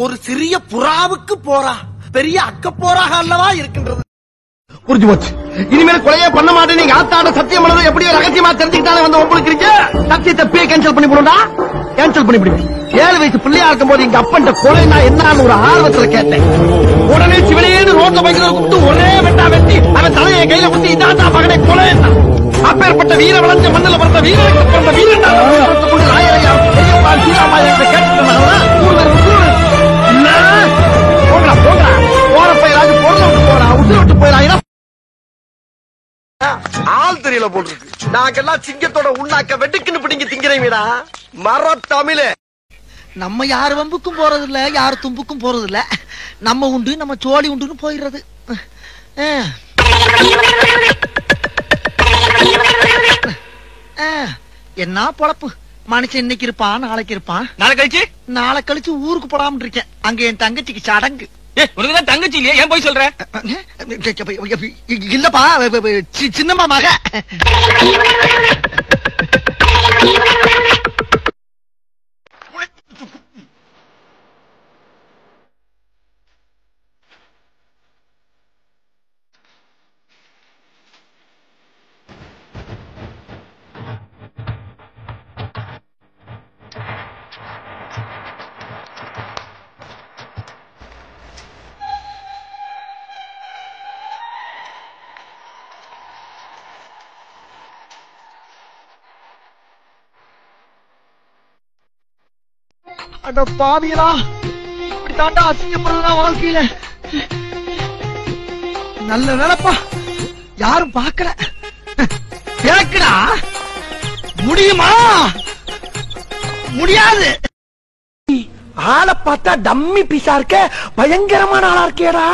ஒரு சிறிய புறாவுக்கு போரா பெரிய அக்க போராக அல்லவா இருக்கின்றது. புரிஞ்சு போச்சு. இனிமேல் கொலையே பண்ண மாட்டேன். நீங்க ஆத்தாட சத்தியம் பண்ணது எப்படியோ ரகசியமா தெரிஞ்சுக்கிட்டாலே வந்து உங்களுக்கு சத்தியத்தை பே கேன்சல் பண்ணி போடுடா. கேன்சல் பண்ணி விடுவேன். 7 வயசு பிள்ளையா இருக்கும் போது எங்க அப்பன்ட்ட கொலைனா என்னன்னு ஒரு ஆர்வத்துல கேட்டேன். உடனே சிவனேன்னு ரோட்ல பைக்கில கூப்பிட்டு ஒரே வெட்டா வெட்டி அவன் தலையை கையில குத்தி இதாண்டா மகனை கொலை. அப்பேற்பட்ட வீர வளர்ந்த மண்ணில் பிறந்த வீரனுக்கு பிறந்த வீரண்டா ஆயிரையா பெரியப்பா சீராமா என்று கேட்டுருந்தாங்க. போங்கடா போங்கடா. போற பயிராது பொருள் விட்டு போறா உசுறு விட்டு போயிடா. ஆள் தெரியல போட்டுருக்கு. நாங்கெல்லாம் சிங்கத்தோட உண்ணாக்க வெட்டுக்குன்னு பிடிங்க திங்கிறீங்கடா மர தமிழே. நம்ம யார் வம்புக்கும் போறது இல்ல, யார் தும்புக்கும் போறது இல்ல. நம்ம உண்டு நம்ம சோழி உண்டுன்னு போயிடுறது. என்ன பொழப்பு. மனுஷன் இன்னைக்கு இருப்பான் நாளைக்கு இருப்பான். நாளை கழிச்சு ஊருக்கு போடாம இருக்கேன். அங்க என் தங்கச்சிக்கு சடங்கு. உனக்குதான் தங்கச்சி இல்லையா? ஏன் போய் சொல்ற? இல்லப்பா சின்னம்மா மக. அட பாவியலா, இப்படி தாண்டா அசிங்கப்படுறதா வாழ்க்கையில. நல்ல வேலைப்பா யாரும் பாக்கல. எனக்குடா முடியுமா? முடியாது. ஆளை பார்த்தா டம்மி பீஸா இருக்க, பயங்கரமான ஆளா இருக்கேடா.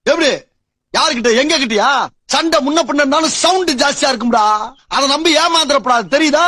எப்படி யாருக்கிட்ட எங்க கிட்டயா சண்டை முன்ன பின்னாலும் சவுண்ட் ஜாஸ்தியா இருக்கும்டா. அதை நம்பி ஏமாந்துடப்படாது தெரியுதா?